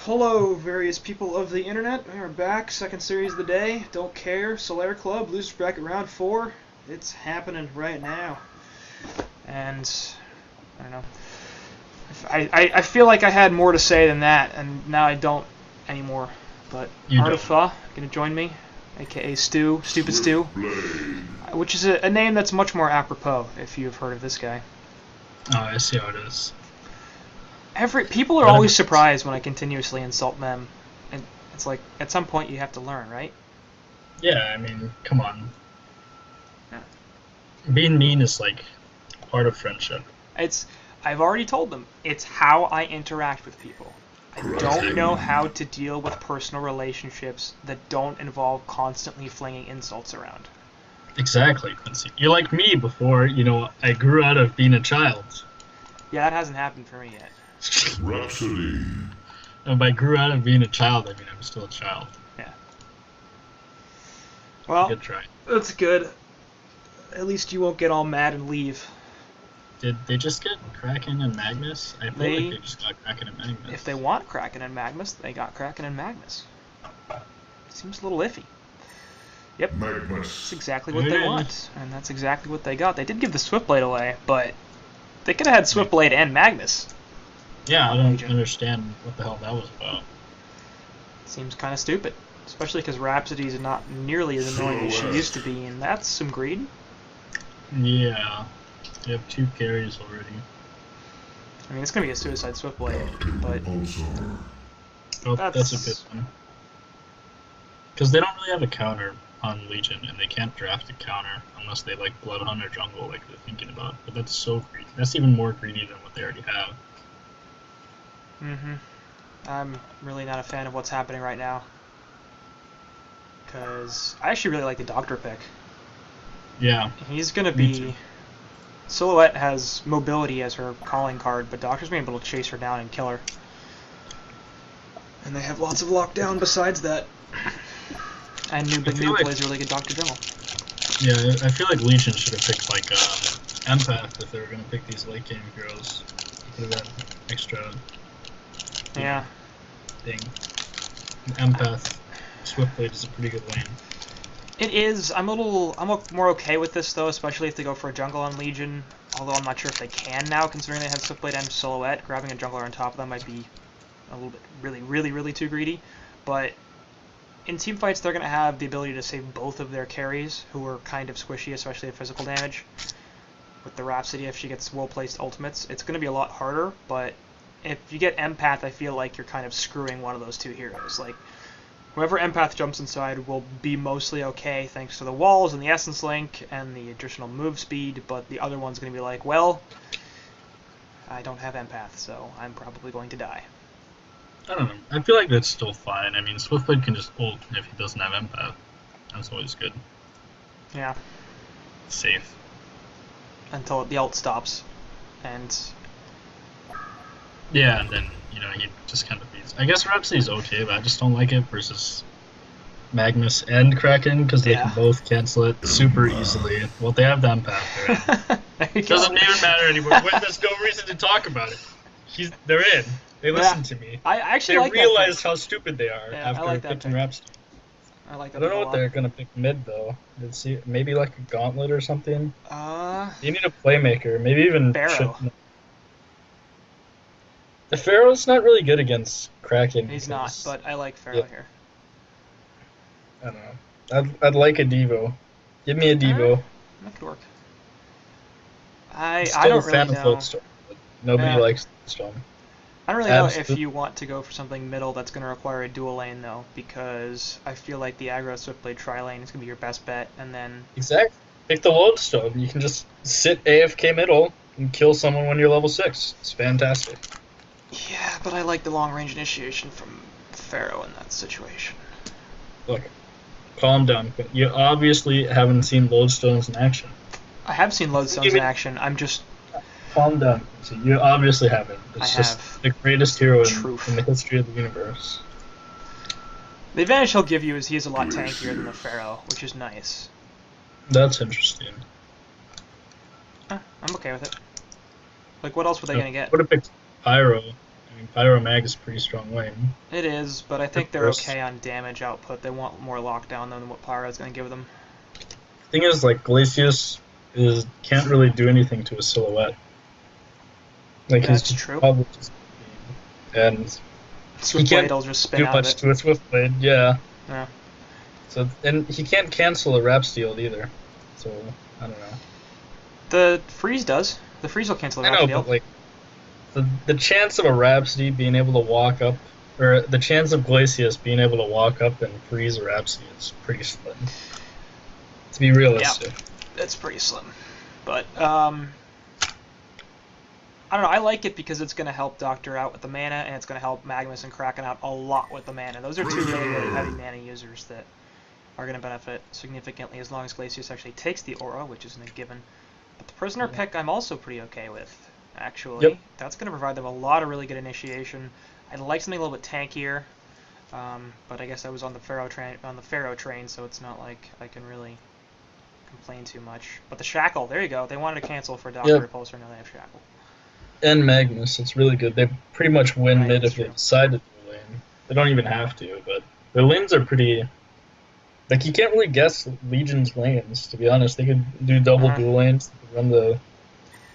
Hello, various people of the internet. We are back. Second series of the day. Don't care. Solaire Club, losers bracket round 4. It's happening right now. And I don't know. I feel like I had more to say than that, and now I don't anymore. But Artifa gonna join me, aka Stu, Stupid Stu, which is a name that's much more apropos if you've heard of this guy. Oh, I see how it is. People are always surprised when I continuously insult them, and it's like at some point you have to learn, right? Yeah, I mean, come on. Yeah. Being mean is like part of friendship. I've already told them, it's how I interact with people. I don't know how to deal with personal relationships that don't involve constantly flinging insults around. Exactly, Quincy. You're like me before, I grew out of being a child. Yeah, that hasn't happened for me yet. Rhapsody. And by grew out of being a child, I mean I'm still a child. Yeah. Well, good try. That's good. At least you won't get all mad and leave. Did they just get Kraken and Magnus? I feel like they just got Kraken and Magnus. If they want Kraken and Magnus, they got Kraken and Magnus. Seems a little iffy. Yep. Magnus. That's exactly what they want, and that's exactly what they got. They did give the Swiftblade away, but they could have had Swiftblade and Magnus. Yeah, I don't understand what the hell that was about. Seems kind of stupid, especially because Rhapsody's not nearly as annoying as she used to be, and that's some greed. Yeah, you have 2 carries already. I mean, it's gonna be a suicide Swiftblade, but oh, that's a good one. Because they don't really have a counter on Legion, and they can't draft a counter unless they like Bloodhound or Jungle, like they're thinking about. But that's so greedy. That's even more greedy than what they already have. I'm really not a fan of what's happening right now. Because I actually really like the Doctor pick. Yeah. He's going to be... Silhouette has mobility as her calling card, but Doctor's being able to chase her down and kill her. And they have lots of lockdown besides that. And Noob plays a really good Doctor Jungle. Yeah, I feel like Legion should have picked like Empath if they were going to pick these late game heroes. Could have had extra... Yeah. Thing. Empath Swiftblade is a pretty good lane. It is. I'm more okay with this though, especially if they go for a jungle on Legion. Although I'm not sure if they can now, considering they have Swiftblade and Silhouette. Grabbing a jungler on top of them might be a little bit really too greedy. But in team fights, they're gonna have the ability to save both of their carries, who are kind of squishy, especially at physical damage. With the Rhapsody, if she gets well-placed ultimates, it's gonna be a lot harder. But if you get Empath, I feel like you're kind of screwing one of those 2 heroes. Like, whoever Empath jumps inside will be mostly okay thanks to the walls and the Essence Link and the additional move speed, but the other one's going to be like, well, I don't have Empath, so I'm probably going to die. I don't know. I feel like that's still fine. I mean, Swiftblade can just ult if he doesn't have Empath. That's always good. Yeah. Safe. Until the ult stops. And... yeah, and then, he just kind of beats. I guess Rhapsody's okay, but I just don't like it versus Magnus and Kraken, because they can both cancel it super easily. Well, they have the Empath. It doesn't even matter anymore. There's no reason to talk about it. They're in. They listen to me. I actually like realize how stupid they are after like picking Rhapsody. I like that. I don't know what they're going to pick mid, though. Let's see. Maybe like a Gauntlet or something? You need a Playmaker. Maybe even... Pharaoh. The Pharaoh's not really good against Kraken. He's not, but I like Pharaoh here. I don't know. I'd like a Devo. Give me a Devo. That could work. I don't really know. Nobody likes Lodestone. I don't really know if you want to go for something middle that's going to require a dual lane, though, because I feel like the aggro Swiftblade tri-lane is going to be your best bet, and then... Exactly. Pick the Lodestone. You can just sit AFK middle and kill someone when you're level 6. It's fantastic. Yeah, but I like the long-range initiation from Pharaoh in that situation. Look, calm down. You obviously haven't seen Lodestones in action. I have seen Lodestones in action. I'm just... Calm down. So you obviously haven't. It's just the greatest hero in the history of the universe. The advantage he'll give you is he's a lot tankier than the Pharaoh, which is nice. That's interesting. I'm okay with it. Like, what else were they going to get? Would have picked Pyro. I mean, Pyromag is a pretty strong lane. It is, but I think they're okay on damage output. They want more lockdown than what Pyro's going to give them. Thing is, like, Glacius can't really do anything to his silhouette. Like, That's he's true. probably just, and he can't just spin do out much of it. to a Swiftblade. Yeah. Yeah. So, and he can't cancel a Rhapsteel either. So I don't know. The freeze does. The freeze will cancel the I know, Rhapsody. but like the chance of a Rhapsody being able to walk up, or the chance of Glacius being able to walk up and freeze a Rhapsody is pretty slim. To be realistic. Yeah, that's pretty slim. But I don't know. I like it because it's going to help Doctor out with the mana, and it's going to help Magnus and Kraken out a lot with the mana. Those are two really heavy mana users that are going to benefit significantly as long as Glacius actually takes the aura, which isn't a given. But the prisoner pick I'm also pretty okay with, actually. Yep. That's going to provide them a lot of really good initiation. I'd like something a little bit tankier, but I guess I was on the Pharaoh train, so it's not like I can really complain too much. But the Shackle, there you go. They wanted to cancel for Doctor Repulsor, now they have Shackle. And Magnus, it's really good. They pretty much win Right, mid that's if they true. decide to do lane. They don't even have to, but their lanes are pretty. Like, you can't really guess Legion's lanes, to be honest. They could do double dual lanes, they could run the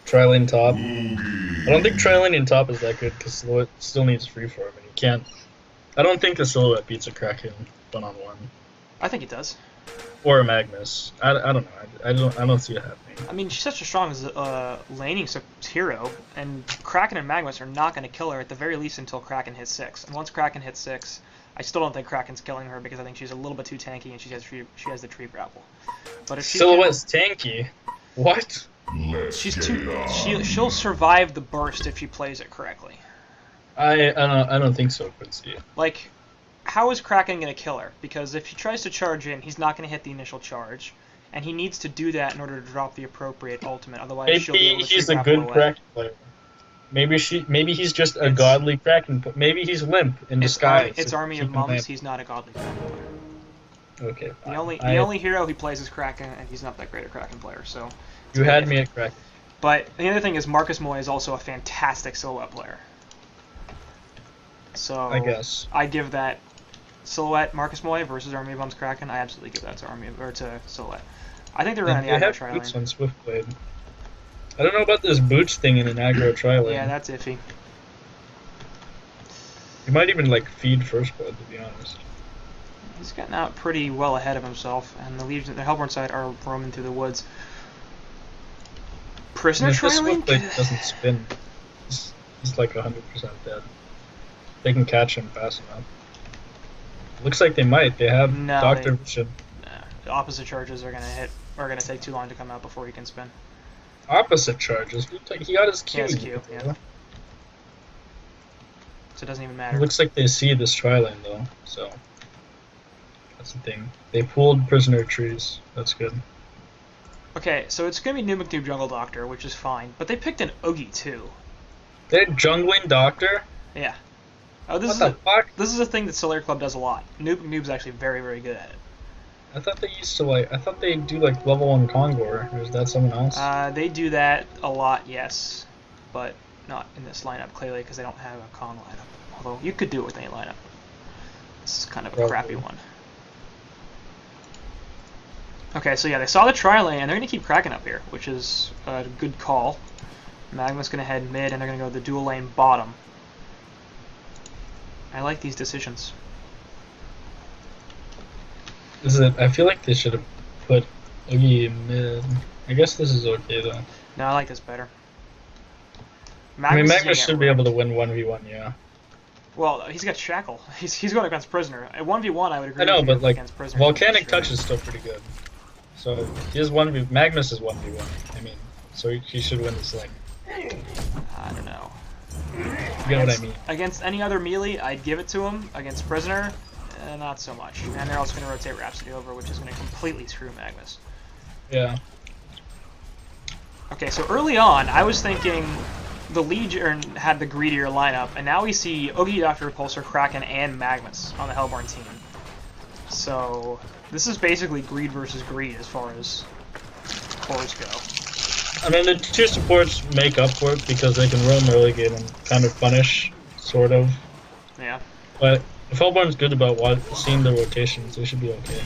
tri-lane top. I don't think tri-lane top is that good, because Silhouette still needs freeform, and you can't... I don't think a Silhouette beats a Kraken one-on-one. I think it does. Or a Magnus. I don't know. I don't see it happening. I mean, she's such a strong laning hero, and Kraken and Magnus are not going to kill her at the very least until Kraken hits 6. And once Kraken hits 6, I still don't think Kraken's killing her because I think she's a little bit too tanky and she has the tree grapple. But if Silhouette's tanky? What? she'll survive the burst if she plays it correctly. I don't think so, Quincy. Like, how is Kraken going to kill her? Because if he tries to charge in, he's not going to hit the initial charge, and he needs to do that in order to drop the appropriate ultimate. Otherwise, she'll be able to Maybe he's tree a grapple good away. Kraken player. Maybe he's just a godly Kraken. Maybe he's limp in disguise. It's Army He of can Mums. limp. He's not a godly Kraken player. Okay. The only hero he plays is Kraken, and he's not that great a Kraken player. So You had me at Kraken. But the other thing is Marcus Moy is also a fantastic Silhouette player. So I guess. I give that Silhouette Marcus Moy versus Army of Mums Kraken. I absolutely give that to Silhouette. I think they're running the They aggro have tri boots lane. on Swiftblade. I don't know about this boots thing in an aggro tri-lane. Yeah, that's iffy. You might even like feed first blood, to be honest. He's gotten out pretty well ahead of himself, and the Legion, the Hellborn side, are roaming through the woods. Prisoner And if this tri-lane? Swiftblade doesn't spin, he's like 100% dead. They can catch him fast enough. Looks like they might. They have No, Doctor Vision. Nah, the opposite charges are gonna take too long to come out before he can spin. Opposite charges. He got his Q. He has Q, yeah. So it doesn't even matter. It looks like they see this tri-lane though, so that's the thing. They pulled prisoner trees. That's good. Okay, so it's gonna be Noob McNoob Jungle Doctor, which is fine, but they picked an Oogie too. They're jungling Doctor? Yeah. Oh, this is a thing that Solaire Club does a lot. Noob McNoob's actually very, very good at it. I thought they used to I thought they do like level 1 Kongor, or is that someone else? They do that a lot, yes, but not in this lineup, clearly, because they don't have a Kong lineup. Although, you could do it with any lineup. This is kind of a crappy one. Okay, so yeah, they saw the tri-lane, and they're going to keep Kraken up here, which is a good call. Magma's going to head mid, and they're going to go the dual lane bottom. I like these decisions. I feel like they should have put Oogie in mid. I guess this is okay though. No, I like this better. Magnus should be able to win 1v1, yeah. Well, he's got Shackle. He's going against Prisoner. At 1v1, I would agree I know, with you but like, against Prisoner. Volcanic Touch is still pretty good. So, Magnus is 1v1. I mean, so he should win this lane. I don't know. You get what I mean? Against any other melee, I'd give it to him. Against Prisoner, not so much. And they're also going to rotate Rhapsody over, which is going to completely screw Magnus. Yeah. Okay, so early on, I was thinking the Legion had the greedier lineup, and now we see Oogie, Dr. Repulsor, Kraken, and Magnus on the Hellborn team. So this is basically greed versus greed as far as cores go. I mean, the two supports make up for it because they can roam early game and kind of punish sort of. Yeah. But if Hellborn's good about seeing the rotations, they should be okay.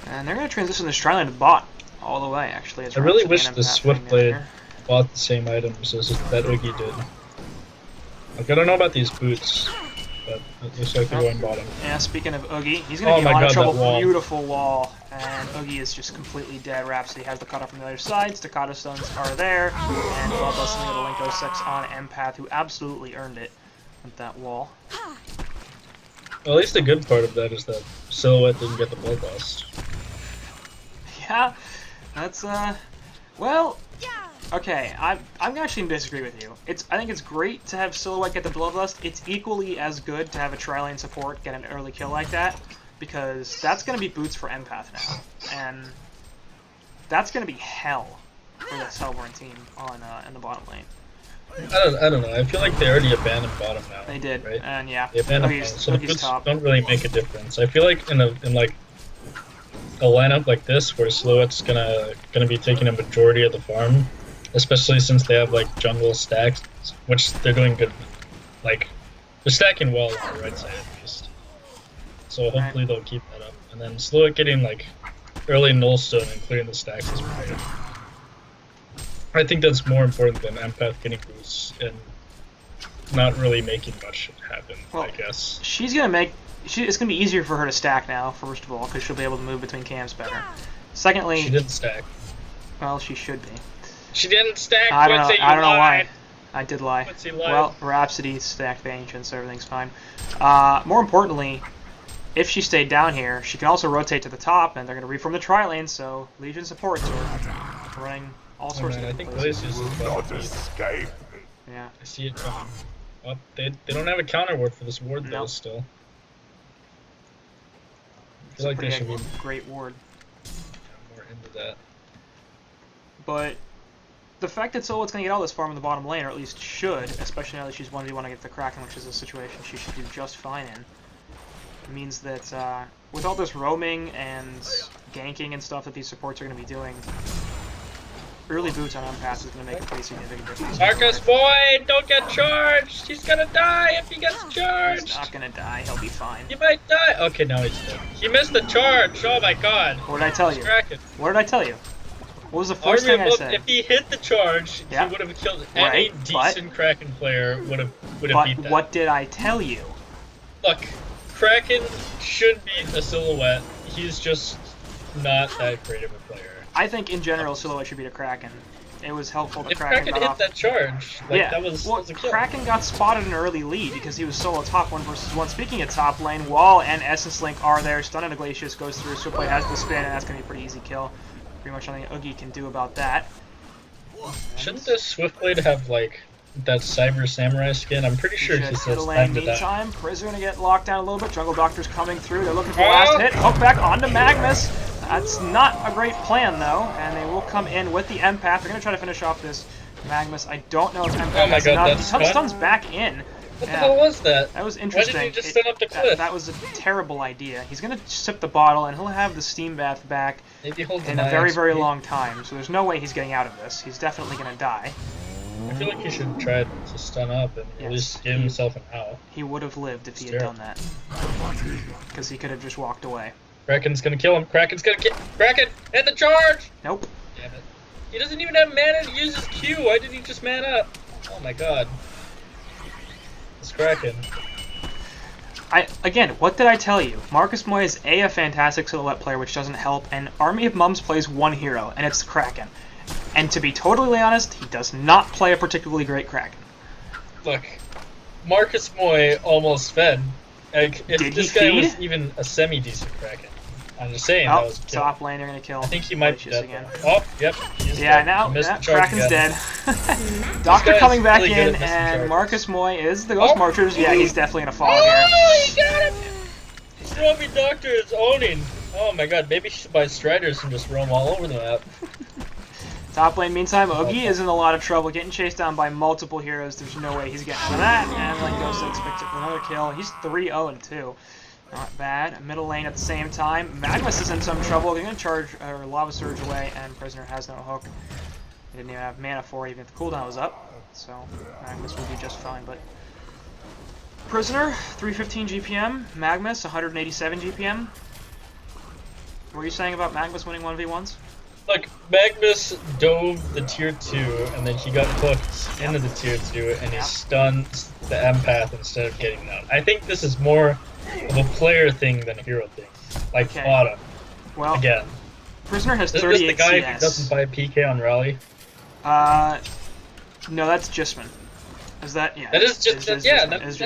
And they're going to transition this Triline to bot all the way, actually. I really wish the Swiftblade bought the same items as that Oogie did. Like, I don't know about these boots, but it looks like they're going bottom. Yeah, speaking of Oogie, he's going to be in a lot of trouble. Beautiful wall. And Oogie is just completely dead. Rhapsody has the cutoff from the other side. Staccato stuns are there. And Bloodlust with a Link 06 on Empath, who absolutely earned it with that wall. Well, at least the good part of that is that Silhouette didn't get the Bloodlust. Yeah, that's, well, okay, I'm actually going to disagree with you. I think it's great to have Silhouette get the Bloodlust. It's equally as good to have a tri-lane support get an early kill like that, because that's going to be boots for Empath now, and that's going to be hell for this Hellborn team on in the bottom lane. I don't know. I feel like they already abandoned bottom now. They did, right? And yeah, they abandoned bottom, so the boots don't really make a difference. I feel like in like a lineup like this, where Silhouette's gonna be taking a majority of the farm, especially since they have like jungle stacks, which they're doing good. Like they're stacking well on the right side at least. So hopefully they'll keep that up. And then Silhouette getting like early nullstone and clearing the stacks is great. I think that's more important than Empath getting boosts and not really making much happen. Well, I guess she's gonna make. It's gonna be easier for her to stack now. First of all, because she'll be able to move between camps better. Secondly, she didn't stack. Well, she should be. She didn't stack. I don't know why. I did lie. Lied. Well, Rhapsody stacked the Ancients, so everything's fine. More importantly, if she stayed down here, she can also rotate to the top, and they're gonna reform the tri-lane. So Legion supports her, running all sorts of different places. Escape. Yeah. I see it coming. Oh, they don't have a counter ward for this ward though. Still. I feel like they should be great ward. More into that. But the fact that Silhouette's going to get all this farm in the bottom lane, or at least should, especially now that she's 1v1 against the Kraken, which is a situation she should do just fine in, means that with all this roaming and ganking and stuff that these supports are going to be doing, early boots on Empath is going to make a pretty significant difference. Marcus, boy, don't get charged! He's going to die if he gets charged! He's not going to die, he'll be fine. He might die! Okay, now he's dead. He missed the charge! Oh my god! What did I tell you? Kraken. What did I tell you? What was the first thing I said? If he hit the charge, he would have killed any decent Kraken player. Would have beat that. But what did I tell you? Look, Kraken should beat a Silhouette. He's just not that great of a player. I think in general, Silhouette should beat a Kraken. It was helpful that if Kraken got hit off. that charge, like, that was a kill. Kraken got spotted an early lead because he was solo top 1 versus 1. Speaking of top lane, Wall and Essence Link are there. Stun and Glacius goes through. Swiftblade has the spin, and that's going to be a pretty easy kill. Pretty much nothing Oogie can do about that. Shouldn't the Swiftblade have, like, that Cyber Samurai skin? I'm pretty sure he says time to die. Prisoner gonna get locked down a little bit. Jungle Doctor's coming through. They're looking for the last hit. Hook back onto Magnus. That's not a great plan, though, and they will come in with the Empath. They're going to try to finish off this Magnus. I don't know if Empath has enough. He stuns back in. What the hell was that? That was interesting. Why did he just stun up the cliff? That was a terrible idea. He's going to sip the bottle, and he'll have the Steam Bath back in a very, very long time. So there's no way he's getting out of this. He's definitely going to die. I feel like he should try to stun up and at least give himself an owl. He would have lived if he had done that. Because he could have just walked away. Kraken's gonna kill him. Kraken's gonna kill Kraken! Hit the charge! Nope. Damn it. He doesn't even have mana to use his Q. Why didn't he just man up? Oh my god. It's Kraken. Again, what did I tell you? Marcus Moy is a fantastic Silhouette player, which doesn't help, and Army of Mums plays one hero, and it's Kraken. And to be totally honest, he does not play a particularly great Kraken. Look, Marcus Moy almost fed. Like, if this guy was even a semi-decent Kraken. I'm just saying that was a kill. Top lane, they're gonna kill. I think he might be dead again. Oh, yep. Yeah, now Kraken's dead. Doctor coming back really in, and Marcus Moy is the Ghost Marchers. Yeah, he's definitely gonna fall here. Oh, he got him! Romy Doctor is owning. Oh my god, maybe he should buy Striders and just roam all over the map. Top lane, meantime, Oogie is in a lot of trouble, getting chased down by multiple heroes. There's no way he's getting out of that. And like Ghost 6 picks up another kill. He's 3-0-2. Not bad. Middle lane at the same time. Magnus is in some trouble. They're going to charge Lava Surge away, and Prisoner has no hook. He didn't even have mana for it, even if the cooldown was up. so Magnus will be just fine. But Prisoner, 315 GPM. Magnus, 187 GPM. What were you saying about Magnus winning 1v1s? Look, Magnus dove the tier 2, and then he got hooked into the tier 2, and he stunned the empath instead of getting down. I think this is more of a player thing than a hero thing. Like Bottom. Well, again. Prisoner has This 38 is the guy CS. who doesn't buy PK on Rally. No, that's Jisman. Is that, yeah. That is just, that's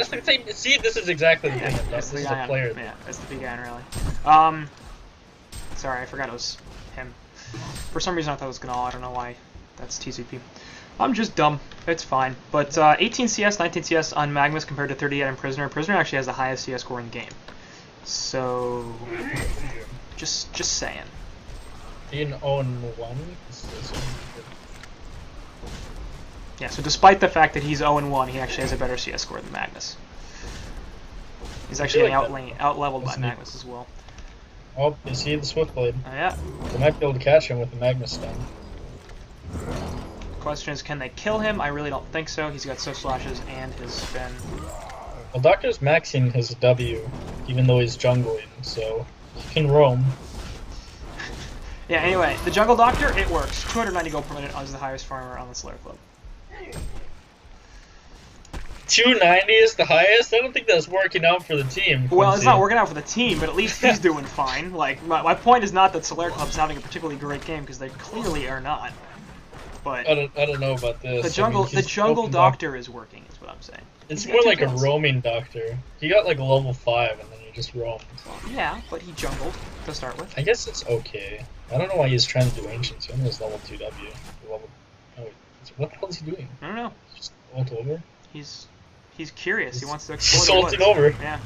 the thing. See, this is exactly the thing. This is a player thing. Yeah, that's the big guy in Rally. Sorry, I forgot it was him. For some reason I thought it was Gnall, I don't know why. That's TCP. I'm just dumb. It's fine. But 18 CS, 19 CS on Magnus compared to 38 on Prisoner. Prisoner actually has the highest CS score in the game. So, just saying. Being 0-1. Yeah, so despite the fact that he's 0-1, he actually has a better CS score than Magnus. He's actually getting out-leveled by Magnus as well. Oh, you see the Swiftblade. Yeah. They might be able to catch him with the Magnus stun. The question is, can they kill him? I really don't think so. He's got so slashes and his spin. Well, Doctor's maxing his W, even though he's jungling, so he can roam. Yeah, anyway, the Jungle Doctor, it works. 290 gold per minute is the highest farmer on the Solaire Club. 290 is the highest? I don't think that's working out for the team. Well, it's not working out for the team, but at least he's doing fine. Like, my point is not that Solaire Club's having a particularly great game, because they clearly are not. But I don't know about this. The jungle doctor is working, is what I'm saying. It's more like a roaming doctor. He got like a level 5 and then he just roamed. Yeah, but he jungled to start with. I guess it's okay. I don't know why he's trying to do ancients. He only has level 2 W. What the hell is he doing? I don't know. Just ult over? He's curious. He wants to explore the ulting woods. over. Yeah.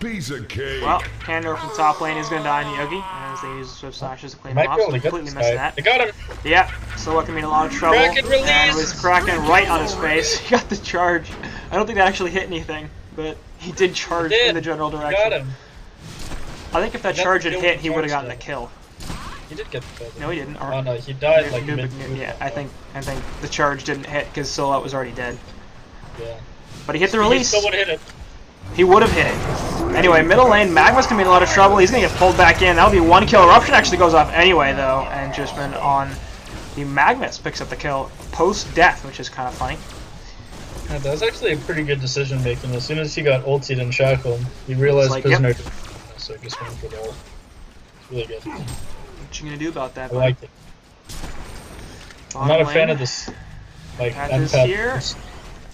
Piece of cake. Well, Candor from top lane is going to die in Yogi, as they use Swift Slashes to clean him Might off, be so able to get completely this missed guy. that. They got him! Yeah, Solok in a lot of trouble, Kraken release! and with Kraken right on his face, he got the charge. I don't think that actually hit anything, but he did charge in the general direction. Got him. I think if that charge had hit, he would have gotten the kill. He did get the kill. No, he didn't. Oh no, he died like mid. Yeah, I think the charge didn't hit because Solok was already dead. Yeah. But he hit the release. He still would have hit it. He would have hit it. Anyway, middle lane, Magma's gonna be in a lot of trouble. He's gonna get pulled back in. That'll be 1 kill. Eruption actually goes off anyway, though, and Jisman on the Magnus picks up the kill post-death, which is kind of funny. Yeah, that was actually a pretty good decision making. As soon as he got ulted and shackled, he realized like, Prisoner so he just went for the ult. It's really good. What you gonna do about that, I liked it. I'm not a fan of this. Like, Empath here.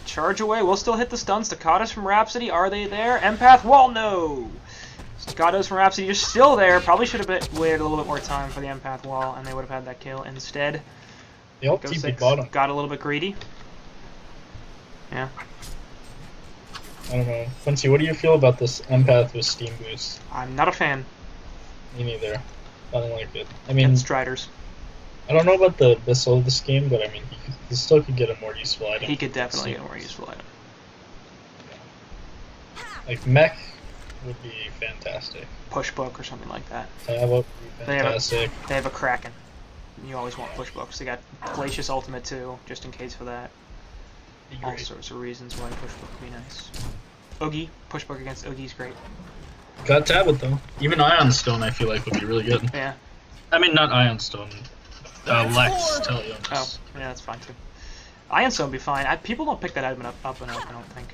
Charge away. We'll still hit the stuns. Staccatos from Rhapsody. Are they there? Empath wall? No. Staccatos from Rhapsody are still there. Probably should have waited a little bit more time for the Empath wall, and they would have had that kill. Instead, the ult TP bottom. Got a little bit greedy. Yeah. I don't know. Quincy, what do you feel about this Empath with Steam Boost? I'm not a fan. Me neither. I don't like it. I mean, Striders. I don't know about the Bissell of this game, but I mean, he still could get a more useful item. He could definitely get a more useful item. Like, mech would be fantastic. Push book or something like that. Tab would be fantastic. They have a Kraken. You always want push books. They got Glacius Ultimate too, just in case for that. All sorts of reasons why push book would be nice. Oogie, push book against Oogie's great. Got Tablet though. Even Ion Stone I feel like would be really good. Yeah. I mean, not Ion Stone. Lex, Teleon. Oh, yeah, that's fine too. Ion Stone would be fine. People don't pick that item up enough, I don't think.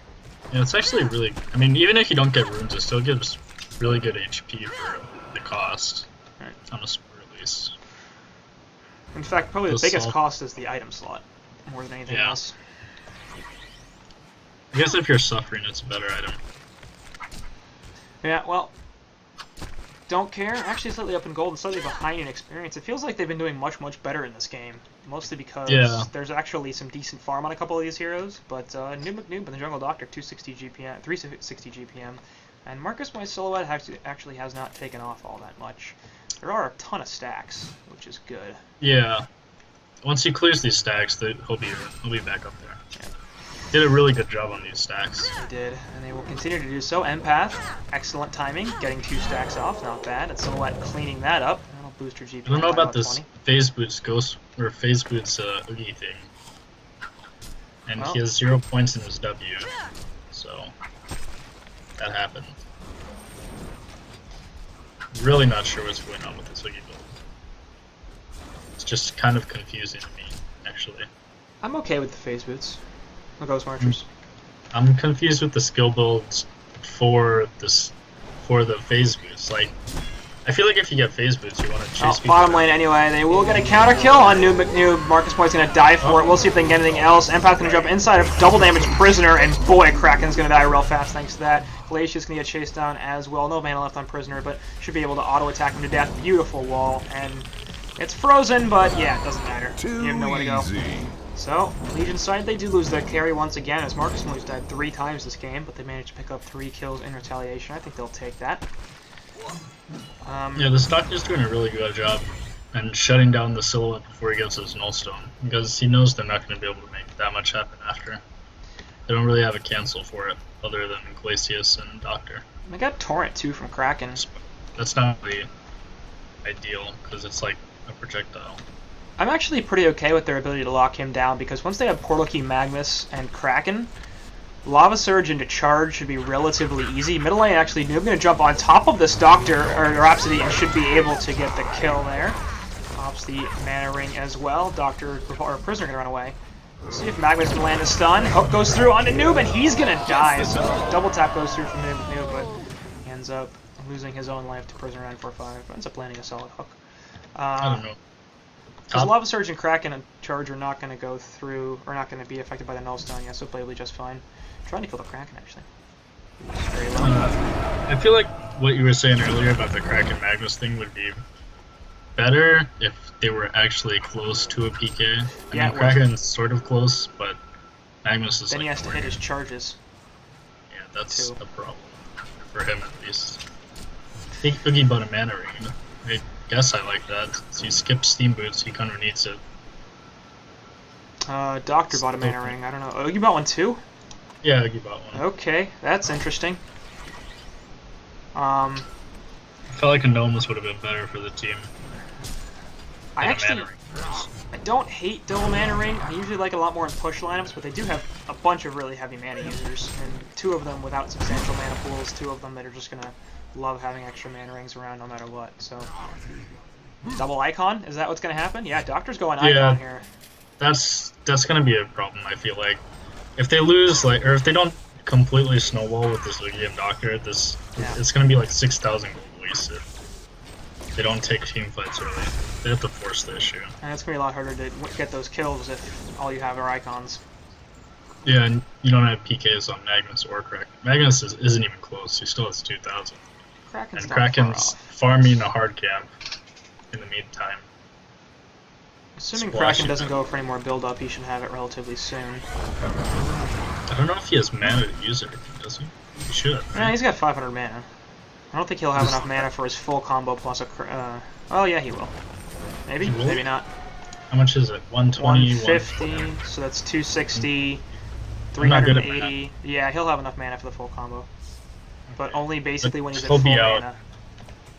Yeah, it's actually really... I mean, even if you don't get runes, it still gives really good HP for the cost. Right. On a spur, at least. In fact, probably the biggest cost is the item slot, more than anything else. I guess if you're suffering, it's a better item. Yeah, well... Don't care. Actually, slightly up in gold and slightly behind in experience. It feels like they've been doing much better in this game. Mostly because there's actually some decent farm on a couple of these heroes. But Noob and the Jungle Doctor, 260 GPM, 360 GPM. And Marcus My Silhouette actually has not taken off all that much. There are a ton of stacks, which is good. Yeah. Once he clears these stacks, he'll be back up there. Yeah. Did a really good job on these stacks. They did, and they will continue to do so. Empath, excellent timing, getting 2 stacks off, not bad. And Silhouette cleaning that up. That'll boost her GP. I don't know about this 20. Phase Boots Ghost or Phase Boots Oogie thing. and well, he has 0 points in his W, so that happened. Really not sure what's going on with this Wiggy build. It's just kind of confusing to me, actually. I'm okay with the phase boots. The Ghost Marchers. I'm confused with the skill builds for the phase boots. Like, I feel like if you get phase boots, you want to chase people. Bottom lane anyway. They will get a counter kill on Noob McNoob. Marcus Point's gonna die for it. We'll see if they can get anything else. Empath's gonna jump inside of double damage Prisoner, and boy, Kraken's gonna die real fast thanks to that. Glacia's gonna get chased down as well. No mana left on Prisoner, but should be able to auto attack him to death. Beautiful wall, and it's frozen, but yeah, it doesn't matter. You have nowhere to go. So, Legion side, they do lose their carry once again, as Marcus Moyes died 3 times this game, but they managed to pick up 3 kills in retaliation. I think they'll take that. Yeah, the Doctor's doing a really good job and shutting down the Silhouette before he gets his Nullstone, because he knows they're not going to be able to make that much happen after. They don't really have a cancel for it, other than Glacius and Doctor. They got Torrent too from Kraken. That's not really ideal, because it's like a projectile. I'm actually pretty okay with their ability to lock him down, because once they have Portal Key, Magnus, and Kraken, Lava Surge into Charge should be relatively easy. Middle lane, actually, Noob going to jump on top of this Doctor, or Rhapsody, and should be able to get the kill there. Pops the Mana Ring as well. Doctor, or Prisoner going to run away. Let's see if Magnus can land a stun. Hook goes through onto Noob, and he's going to die. So double tap goes through from Noob, but he ends up losing his own life to Prisoner 945. Ends up landing a solid hook. I don't know. Because Lava Surge and Kraken and Charge are not going to go through, or not going to be affected by the Nullstone, yeah, so playably just fine. Trying to kill the Kraken, actually. Very low. I feel like what you were saying earlier about the Kraken Magnus thing would be better if they were actually close to a PK. I mean, Kraken's sort of close, but Magnus is then like... he has to hit his charges. Yeah, that's a problem. For him, at least. I think Oogie bought a Mana Ring. I guess I like that. So he skips Steam Boots, he kind of needs it. Doctor bought a Mana Ring. I don't know. Oh, you bought one too? Yeah, Oogie bought one. Okay, that's interesting. I felt like a Nomus would have been better for the team. I don't hate double Mana Ring. I usually like it a lot more in push lineups, but they do have a bunch of really heavy mana users, and 2 of them without substantial mana pools, 2 of them that are just gonna love having extra Mana Rings around no matter what. So, double Icon? Is that what's gonna happen? Yeah, Doctor's going Icon here. That's gonna be a problem. I feel like if they lose, like, or if they don't completely snowball with this Oogie and Doctor, it's gonna be like 6,000 gold wasted. They don't take team fights early. They have to force the issue. And it's going to be a lot harder to get those kills if all you have are icons. Yeah, and you don't have PKs on Magnus or Kraken. Magnus isn't even close. He still has 2,000. Kraken's farming a hard camp in the meantime. Assuming Kraken doesn't go for any more build-up, he should have it relatively soon. I don't know if he has mana to use it, does he? He should. Right? Yeah, he's got 500 mana. I don't think he'll have enough mana for his full combo plus a... oh, yeah, he will. Maybe? Maybe not. How much is it? 120? 150, so that's 260, 380. Yeah, he'll have enough mana for the full combo. But only basically when he's at full mana.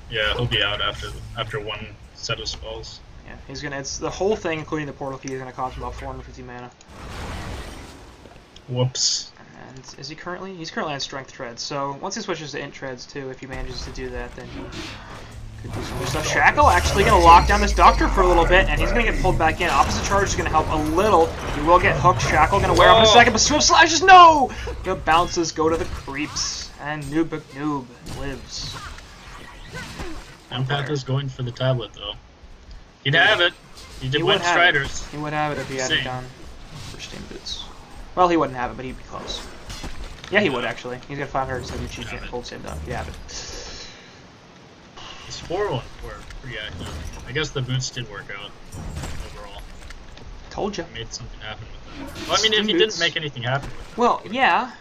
Yeah, he'll be out after one set of spells. Yeah, he's gonna... It's the whole thing, including the portal key, is gonna cost him about 450 mana. Whoops. And is he currently? He's currently on Strength Treads, so once he switches to Int Treads too, if he manages to do that, then he could do some good stuff. Shackle actually going to lock down this Doctor for a little bit, and he's going to get pulled back in. Opposite Charge is going to help a little. He will get hooked. Shackle going to wear off in a second, but Swift Slashes, no! The bounces go to the creeps, and Noob lives. Empath is going for the tablet, though. He'd have it. He did win Striders. He would have it if he had it done for Steam Boots. Well, he wouldn't have it, but he'd be close. Yeah, he would, actually. He's got 570 GP and full save done. He'd have it. His 4-1 were pretty accurate. I guess the boots did work out overall. Told you. Made something happen with them. Well, I mean, if he didn't make anything happen with them. Well, yeah.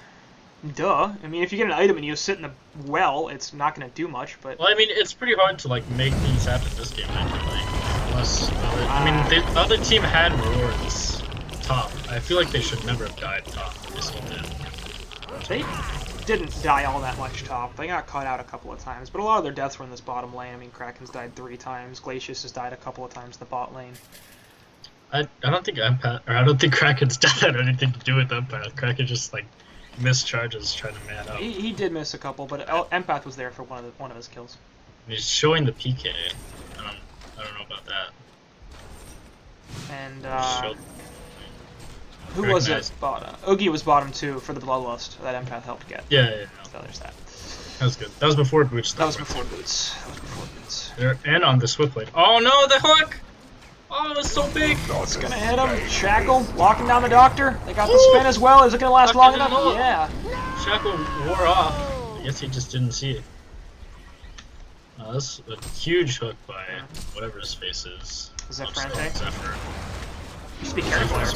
Duh. I mean, if you get an item and you sit in the well, it's not going to do much, but... Well, I mean, it's pretty hard to, like, make things happen this game, I feel like. Unless... I mean, the other team had wards top. I feel like they should never have died top. They still did. They didn't die all that much top. They got caught out a couple of times, but a lot of their deaths were in this bottom lane. I mean, Kraken's died 3 times. Glacius has died a couple of times in the bot lane. I don't think Empath, or I don't think Kraken's death had anything to do with Empath. Kraken just like missed charges trying to man up. He did miss a couple, but Empath was there for one of his kills. And he's showing the PK. I don't know about that. And Showed- who was it? Bottom. Oogie was bottom too for the Bloodlust that Empath helped get. Yeah. So there's that. That was good. That was before Boots. That was before Boots. That was before Boots. There, and on the Swift Blade. Oh no, the hook! Oh, it's so big! It's gonna hit him. Shackle, locking down the Doctor. They got the spin as well. Is it gonna last long enough? Yeah. Shackle wore off. I guess he just didn't see it. Oh, that's a huge hook by whatever his face is. Zephrante? Zephyr. Just be careful there.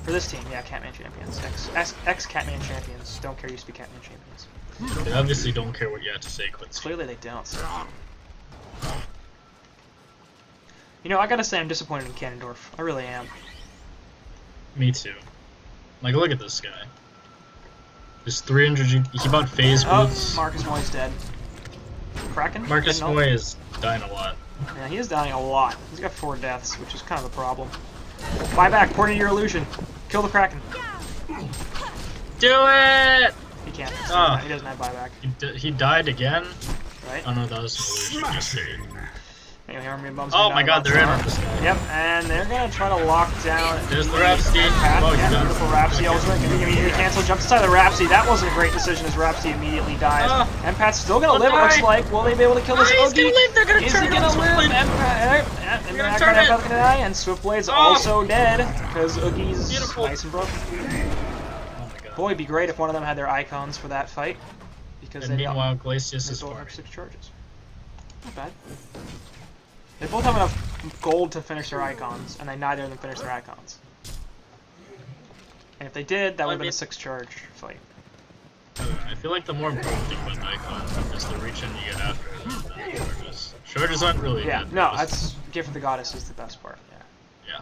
For this team, yeah, Catman champions. Ex Catman champions don't care, used to be Catman champions. They obviously don't care what you have to say, Quincy. Clearly they don't. You know, I gotta say I'm disappointed in Ganondorf. I really am. Me too. Like, look at this guy. Just 300 G. He bought phase boots. Marcus Moy's dead. Kraken? Marcus Moy is dying a lot. Yeah, he is dying a lot. He's got 4 deaths, which is kind of a problem. Buy back, point of your illusion. Kill the Kraken. Do it! He can't. Oh. He doesn't have buyback. He died again? Right? Oh no, that was an illusion. Anyway, Army Bum's Oh my god, they're in on this guy. Yep, and they're gonna try to lock down. There's the Rhapsody. Oh, yeah, he's done. beautiful Rhapsody. Ultimate can immediately cancel. Jumps inside the Rhapsody. That wasn't a great decision as Rhapsody immediately dies. Empath's still gonna live, it looks like. Will they be able to kill this Oogie? He's gonna live. They're gonna Is turn he gonna live? Empath's gonna die, and Swiftblade's also dead because Oogie's nice and broken. Oh my god. Boy, it'd be great if one of them had their icons for that fight. Because And meanwhile, Glacius is both far. have 6 charges. Not bad. They both have enough gold to finish their icons, and neither of them finished their icons. And if they did, that would have been a 6 charge fight. I feel like the more important thing about the icon is the reach-in you get after the charges. Charges aren't really good. No, that's Gift of the Goddess is the best part, Yeah.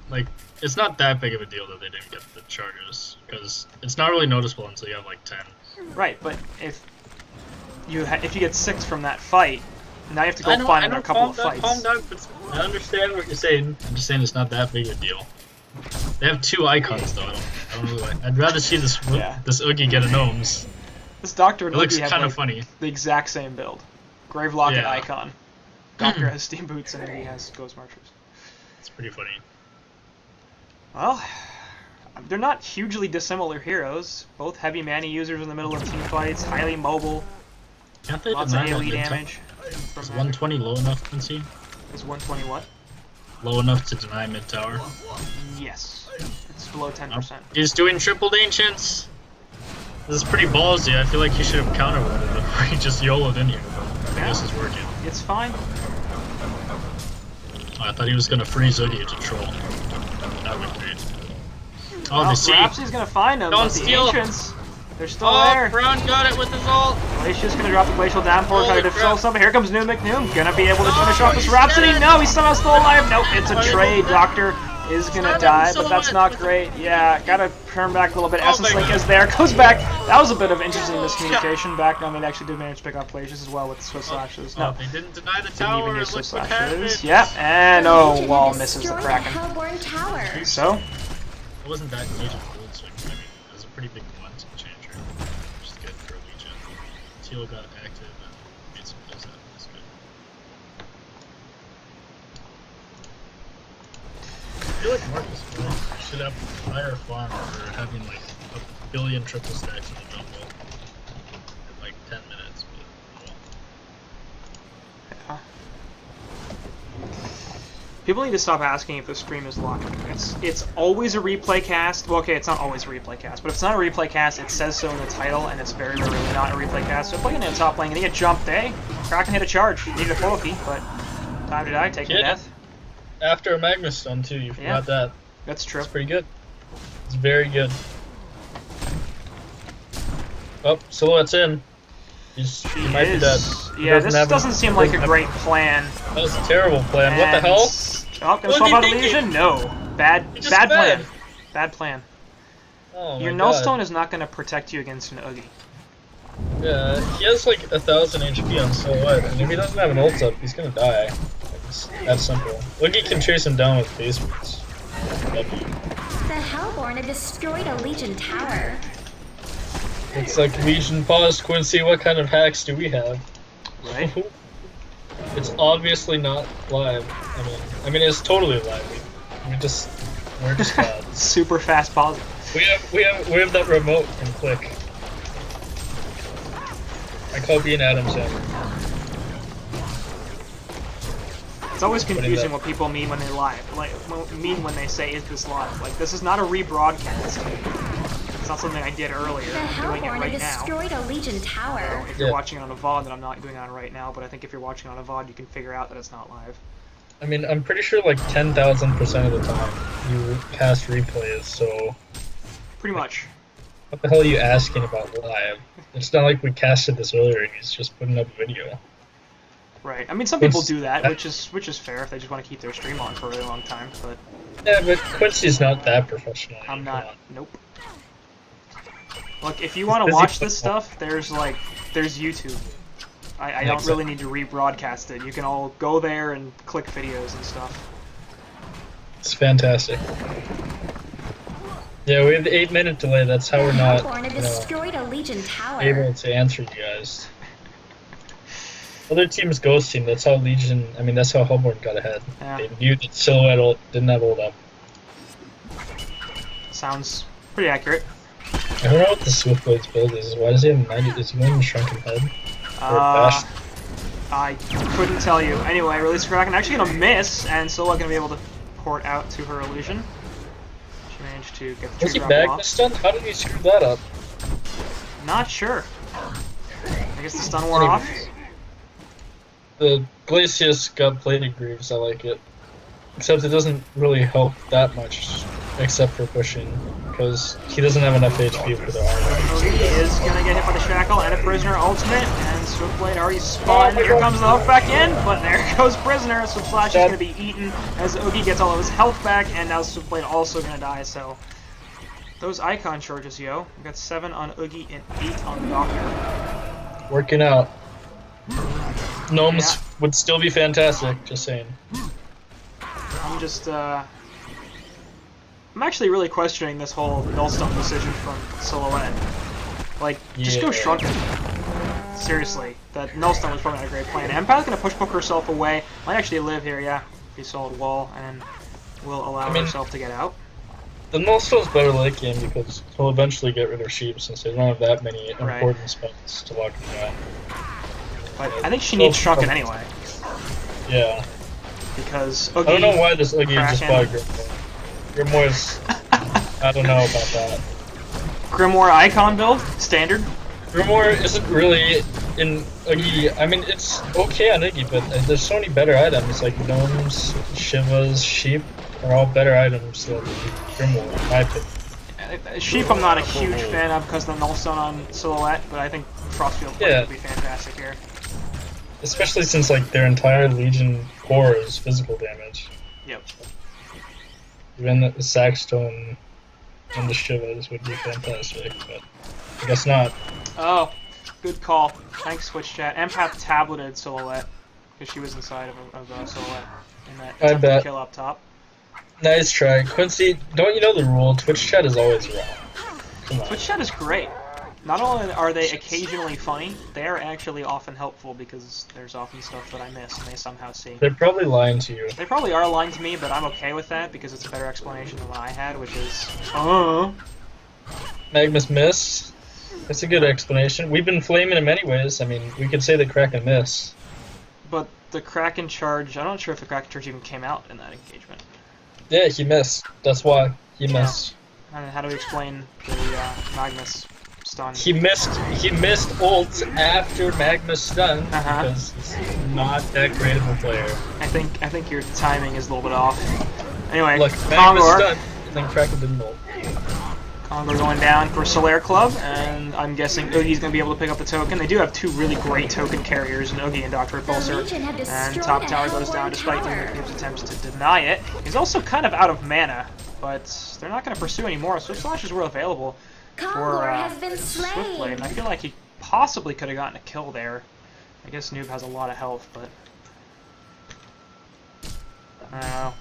Like, it's not that big of a deal that they didn't get the charges, because it's not really noticeable until you have like 10. Right, but if you get 6 from that fight, now you have to go find another couple of fights. Calm down, but I understand what you're saying. I'm just saying it's not that big of a deal. They have 2 icons though. I don't really like. I'd rather see this this Oogie get a gnomes. This Doctor and It looks Oogie have kind of funny. the exact same build. Grave Locket Yeah. icon. Doctor has Steam Boots and Oogie has Ghost Marchers. It's pretty funny. Well, they're not hugely dissimilar heroes. Both heavy mana users in the middle of team fights, highly mobile, Can't they lots of deny that AoE mid-tower? damage. Is 120 low enough, Quincy? Is 120 what? Low enough to deny mid-tower? Yes. It's below 10%. He's doing tripled ancients! This is pretty ballsy. I feel like he should have counter-loaded it before he just YOLO'd in here, but I guess it's working. It's fine. Oh, I thought he was gonna freeze Oogie to troll. That would be great. Oh, Well, they see. Rhapsody's gonna find him, Don't but the steal. Ancients, they're still Oh, there. Brown got it with his ult! Glacius gonna drop the Glacial Downpour, try to Holy defend crap. something. Here comes New McNoom, gonna be able to Oh, finish off this he's Rhapsody. dead. No, he's somehow still alive. Nope, it's a trade. Doctor is gonna Stun die, him so but that's much not with great. Yeah, gotta turn back a little bit. Oh Essence my Link God. is there, goes back. That was a bit of interesting miscommunication. Back, I mean, actually did manage to pick up Glacius as well with the Swiss Slashes. No, They didn't deny the didn't tower. even use Look Swiss what Slashes. happened. Yep, and oh, Legion Wall has misses the destroyed Kraken. Hellborn Tower. So, It wasn't that huge of a gold swing. I mean, it was a pretty big momentum changer, which is good for a Legion. Teal got active and made some kills out. That's good. I feel like Marcus should have higher farm for having like a billion triple stacks in the jungle in like 10 minutes, but oh well. people need to stop asking if the stream is locked. It's always a replay cast. Well, okay, it's not always a replay cast, but if it's not a replay cast, it says so in the title, and it's very rarely not a replay cast. So playing in the top lane, getting a jump, Kraken hit a charge. Needed a full key, but time to die, taking Yeah. death. After a Magnus stun too, you forgot that. That's true. It's pretty good. It's very good. Oh, Silhouette's in. He might be dead. He Yeah, this have doesn't seem like a great plan. That was a terrible plan. What the And- hell? Oh, gonna What swap did out he think? Legion? No. Bad He just plan. fed. Bad plan. Oh Your my null God. stone is not gonna protect you against an Oogie. Yeah, he has like 1,000 HP on Silhouette, and if he doesn't have an ult up, he's gonna die. It's that simple. Oogie can chase him down with basements. The Hellborn had destroyed a Legion tower. It's like Legion paused. Quincy, what kind of hacks do we have? Right. It's obviously not live. I mean, it's totally live. We're just gods. Super fast pause. We have that remote and click. I call being Adam's hammer. It's always confusing what people mean when they live. Like, when they say, "Is this live?" Like, this is not a rebroadcast. It's not something I did earlier. I'm doing it right now. Destroyed a Legion tower. So if you're watching it on a VOD, then I'm not doing it on right now. But I think if you're watching on a VOD, you can figure out that it's not live. I mean, I'm pretty sure like 10,000% of the time you cast replays. So Pretty much. what the hell are you asking about live? It's not like we casted this earlier and he's just putting up a video. Right. I mean, some people do that, which is fair if they just want to keep their stream on for a really long time. But yeah, but Quincy's not that professional. I'm not. Nope. Look, if you want to watch this stuff, there's YouTube. I don't really need to rebroadcast it. You can all go there and click videos and stuff. It's fantastic. Yeah, we have the 8-minute delay. That's how we're not destroyed a Legion tower. able to answer you guys. Other teams ghosting. That's how Legion. I mean, that's how Hellborn got ahead. Yeah. They knew that Silhouette didn't have hold up. Sounds pretty accurate. I don't know what the Swiftblade's build is. Why does he have 90? Is he going Shrunken Head? I couldn't tell you. Anyway, release Kraken actually gonna miss, and Sola gonna be able to port out to her illusion. She managed to get the Was he tree drop Magnus stun? How did he screw that up? Not sure. I guess the stun wore off. The Glacius got plated Greaves. I like it. Except it doesn't really help that much, except for pushing, because he doesn't have enough HP for the armor. He is gonna get hit by the Shackle and a Prisoner ultimate, and Swiftblade already spun. Here comes the hook back in, but there goes Prisoner. So Flash is gonna be eaten as Oogie gets all of his health back, and now Swiftblade also gonna die. So those icon charges, yo. We got 7 on Oogie and 8 on the Doctor. Working out. Gnomes would still be fantastic. Just saying. I'm just, I'm actually really questioning this whole Nullstone decision from Silhouette. Like, just go Shrunken. Seriously, that Nullstone was probably not a great plan. Empath's gonna push poke herself away. Might actually live here, yeah. Be solid wall, and will allow herself to get out. The Nullstone's better late game because he'll eventually get rid of Sheep since they don't have that many important spells to lock him down. But I think she needs Shrunken anyway. Yeah. Because Oogie, I don't know why this Oogie just bought Grimoire. Grimoire's... I don't know about that. Grimoire icon build? Standard? Grimoire isn't really in Oogie. I mean, it's okay on Oogie, but there's so many better items, like Gnomes, Shivas, Sheep, are all better items than Grimoire, in my opinion. Sheep I'm not a huge fan of because of the Nullstone on Silhouette, but I think Frostfield would be fantastic here. Especially since like their entire Legion core is physical damage. Yep. Even the Sackstone and the Shivas would be fantastic, but I guess not. Oh, good call. Thanks, Switch Chat. Empath tableted Silhouette because she was inside of Silhouette in that attempted kill up top. Nice try, Quincy. Don't you know the rule? Twitch Chat is always wrong. Come on. Twitch Chat is great. Not only are they occasionally funny, they are actually often helpful because there's often stuff that I miss and they somehow see. They're probably lying to you. They probably are lying to me, but I'm okay with that because it's a better explanation than what I had, which is, Magnus missed. That's a good explanation. We've been flaming him anyways. I mean, we could say the Kraken miss. But the Kraken charge, I'm not sure if the Kraken charge even came out in that engagement. Yeah, he missed. That's why. He missed. And how do we explain the Magnus stun? He missed ult after Magnus stun because he's not that great of a player. I think your timing is a little bit off. Anyway, look, Magnus stun, and then Kraken didn't ult. Kongor going down for Solaire Club, and I'm guessing Oogie's going to be able to pick up the token. They do have 2 really great token carriers in Oogie and Dr. Repulsor, and top tower goes down despite Noob's attempts to deny it. He's also kind of out of mana, but they're not going to pursue anymore. Swift Slashes were available for Swiftblade, and I feel like he possibly could have gotten a kill there. I guess Noob has a lot of health, but I don't know.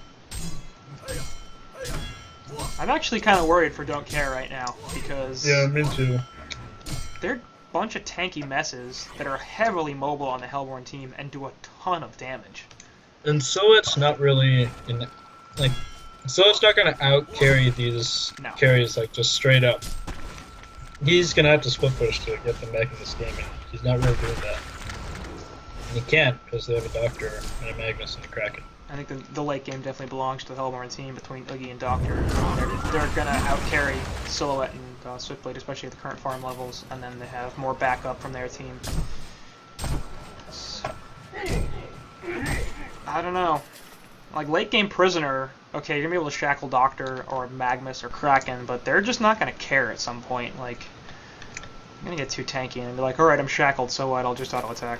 I'm actually kind of worried for DoCa right now, because... Yeah, me too. They're a bunch of tanky messes that are heavily mobile on the Hellborn team and do a ton of damage. And so it's not really... So it's not going to out-carry these carries, like, just straight up. He's going to have to split push to get them back in this game, and he's not really doing that. And he can't, because they have a Doctor and a Magnus and a Kraken. I think the late game definitely belongs to the Hellborn team between Oogie and Doctor. They're going to out-carry Silhouette and Swiftblade, especially at the current farm levels, and then they have more backup from their team. I don't know. Like, late game Prisoner, okay, you're going to be able to shackle Doctor or Magnus or Kraken, but they're just not going to care at some point. Like, I'm going to get too tanky and be like, alright, I'm shackled, so what? I'll just auto-attack.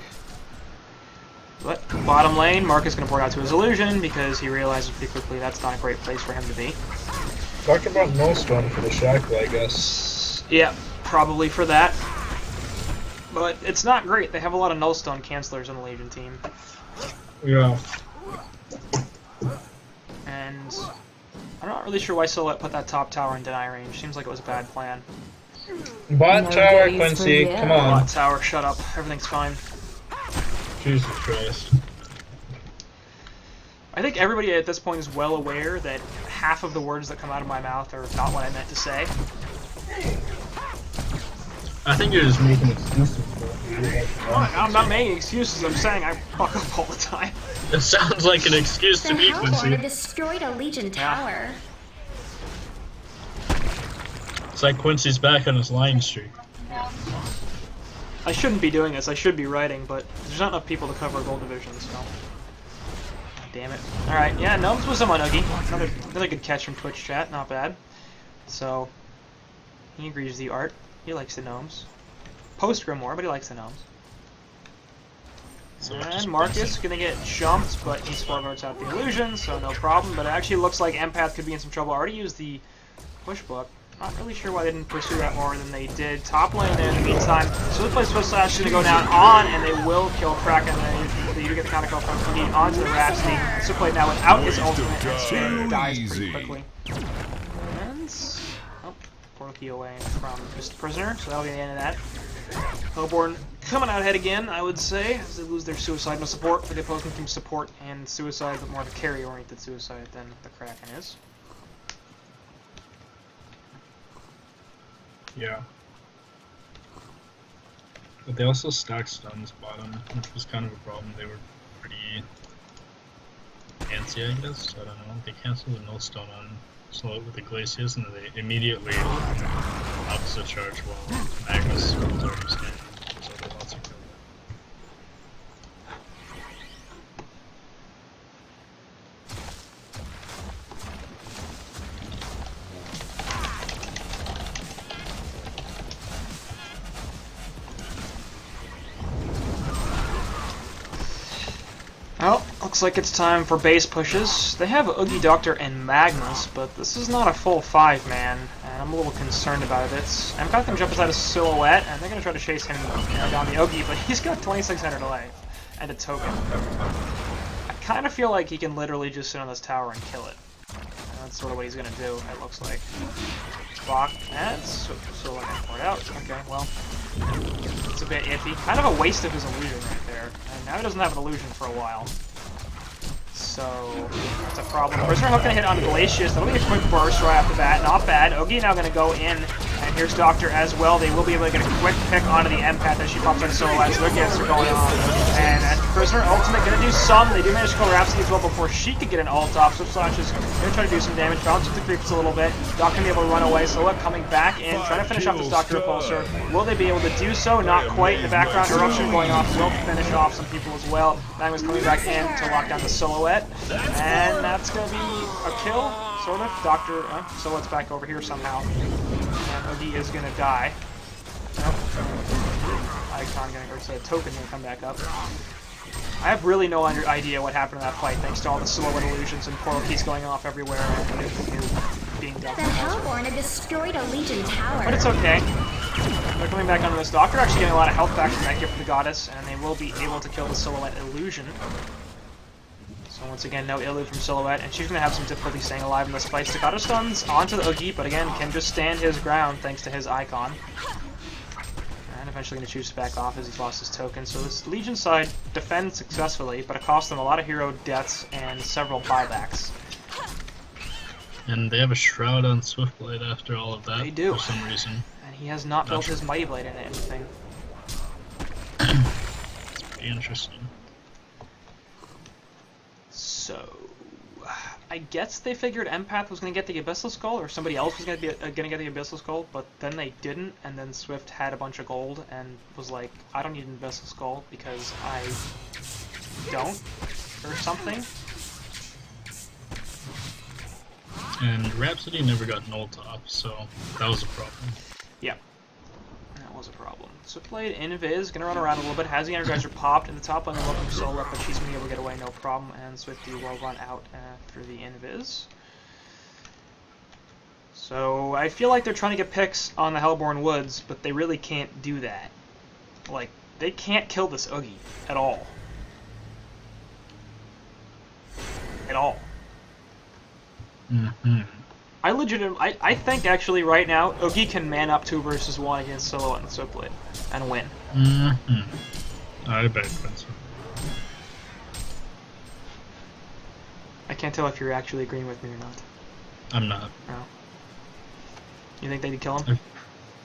But bottom lane, Mark is going to board out to his illusion because he realizes pretty quickly that's not a great place for him to be. Talk about Nullstone for the shackle, I guess. Yeah, probably for that. But it's not great. They have a lot of Nullstone cancelers on the Legion team. Yeah. And I'm not really sure why Silhouette put that top tower in deny range. Seems like it was a bad plan. Bot tower, Quincy, come on. Bot tower, shut up. Everything's fine. Jesus Christ. I think everybody at this point is well aware that half of the words that come out of my mouth are not what I meant to say. I think you're just making excuses. I'm not making excuses. I'm saying I fuck up all the time. It sounds like an excuse to me, Quincy. The Hellborn destroyed a Legion tower. It's like Quincy's back on his lying streak. I shouldn't be doing this. I should be writing, but there's not enough people to cover a gold division, so... Damn it. Alright, yeah, Gnomes was him on Oogie. Another good catch from Twitch chat, not bad. So, he agrees with the art. He likes the Gnomes. Post Grimoire, but he likes the Gnomes. So and Marcus gonna get jumped, but he forwards out the illusion, so no problem. But it actually looks like Empath could be in some trouble. Already used the push book. Not really sure why they didn't pursue that more than they did. Top lane there in the meantime. So this place Swift Slash is going to go down on, and they will kill Kraken. They do get the counter kill from Oogie onto the Rhapsody. Swiftblade now without his ultimate, and dies pretty quickly. And, oh, portal key away from just Prisoner, so that'll be the end of that. Hellborn coming out ahead again, I would say, as they lose their suicide. No support for the opposing team's support and suicide, but more of a carry-oriented suicide than the Kraken is. Yeah. But they also stacked stuns bottom, which was kind of a problem. They were pretty antsy, I guess. I don't know. They canceled the Nullstone on Slow with the Glacius, and then they immediately opposite charge while Magnus was already standing. So they lots of kill. Well, looks like it's time for base pushes. They have Oogie, Doctor, and Magnus, but this is not a full 5-man, and I'm a little concerned about it. I'm going to jump inside a Silhouette, and they're going to try to chase him down the Oogie, but he's got 2600 life and a token. I kind of feel like he can literally just sit on this tower and kill it. And that's sort of what he's going to do, it looks like. Block, and Silhouette going to pour it out. Okay, well, it's a bit iffy. Kind of a waste of his illusion right there. And now he doesn't have an illusion for a while. So, that's a problem. Prisoner Hook gonna hit on Glacius. That'll be a quick burst right off the bat. Not bad. Oogie now gonna go in. And here's Doctor as well. They will be able to get a quick pick onto the Empath as she pops on Solaire. So their gets are going on. And Prisoner ultimate gonna do some. They do manage to kill Rhapsody as well before she could get an ult off. So Slash is gonna try to do some damage. Bounce with the creeps a little bit. Doc gonna be able to run away. Solaire coming back in, trying to finish off this Doctor Repulsor. Will they be able to do so? Not quite. In the background, Eruption going off will finish off some people as well. Magnus coming back in to lock down the Silhouette. And that's gonna be a kill, sort of. Doctor, Silhouette's back over here somehow. And Oogie is gonna die. Nope. Icon gonna, or say a token gonna come back up. I have really no idea what happened in that fight, thanks to all the Silhouette illusions and portal keys going off everywhere and being done. The Hellborn have destroyed a Legion tower. But it's okay. They're coming back onto this Doctor, actually getting a lot of health back from that gift from the Goddess, and they will be able to kill the Silhouette illusion. So once again, no Illu from Silhouette, and she's going to have some difficulty staying alive in this fight. Staccato stuns onto the Oogie, but again, can just stand his ground thanks to his icon. And eventually going to choose to back off as he's lost his token. So this Legion side defends successfully, but it cost them a lot of hero deaths and several buybacks. And they have a Shroud on Swiftblade after all of that. They do. For some reason. And he has not built his Mighty Blade into anything. It's pretty interesting. So, I guess they figured Empath was going to get the Abyssal Skull, or somebody else was going to get the Abyssal Skull, but then they didn't, and then Swift had a bunch of gold and was like, I don't need an Abyssal Skull because I don't, or something. And Rhapsody never got an ult off, so that was a problem. Yeah, that was a problem. Swiftblade Invis, gonna run around a little bit, has the Energizer popped, in the top lane they're looking for Solar, but she's gonna be able to get away no problem, and Swifty will run out after the Invis. So I feel like they're trying to get picks on the Hellborn Woods, but they really can't do that. Like, they can't kill this Oogie at all. At all. Mm-hmm. I think actually right now, Oogie can man up 2 versus 1 against Silhouette and Swiftblade and win. Mm-hmm. I bet so. I can't tell if you're actually agreeing with me or not. I'm not. No. You think they'd kill him?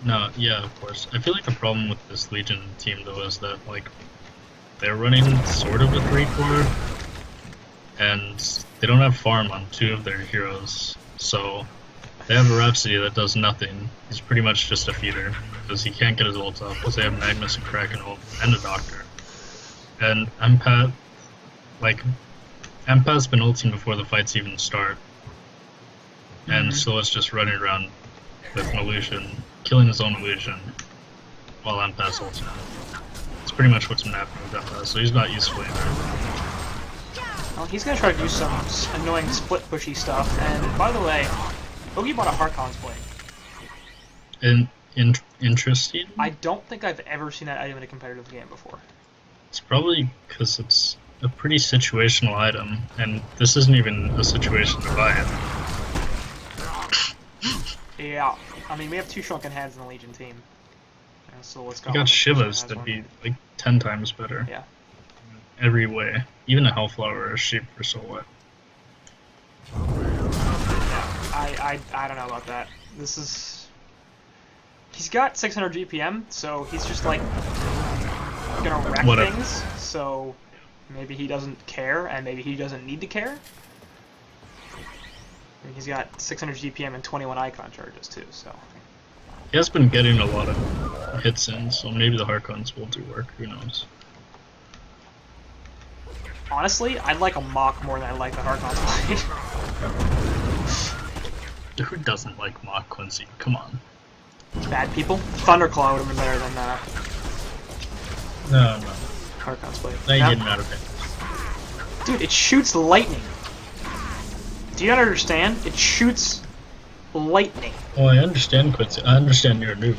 No, yeah, of course. I feel like the problem with this Legion team though is that like they're running sort of a 3-core, and they don't have farm on 2 of their heroes. So they have a Rhapsody that does nothing. He's pretty much just a feeder because he can't get his ult off because they have Magnus and Kraken ult and a Doctor. And Empath, like Empath's been ulting before the fights even start, and so it's just running around with an illusion, killing his own illusion while Empath's ulting. It's pretty much what's been happening with Empath, so he's not useful either. Well, he's gonna try to do some annoying split pushy stuff, and by the way, Oogie bought a Harkon's Blade. Interesting? I don't think I've ever seen that item in a competitive game before. It's probably because it's a pretty situational item, and this isn't even a situation to buy it. Yeah, I mean, we have 2 Shrunken Heads in the Legion team. So let's go. You got Shivas that'd be like 10 times better. Yeah. Every way. Even a Hellflower or a Sheep for Silhouette. I don't know about that. This is... He's got 600 GPM, so he's just like gonna wreck things, so maybe he doesn't care, and maybe he doesn't need to care. I mean, he's got 600 GPM and 21 icon charges too, so... He has been getting a lot of hits in, so maybe the Harkons will do work, who knows. Honestly, I'd like a Mach more than I like the Harkon's Blade. Who doesn't like Mach, Quincy? Come on. Bad people? Thunderclaw would have been better than No. Harkon's Blade. Now you're getting out of it. Dude, it shoots lightning. Do you understand? It shoots lightning. Oh, I understand, Quincy. I understand you're a noob.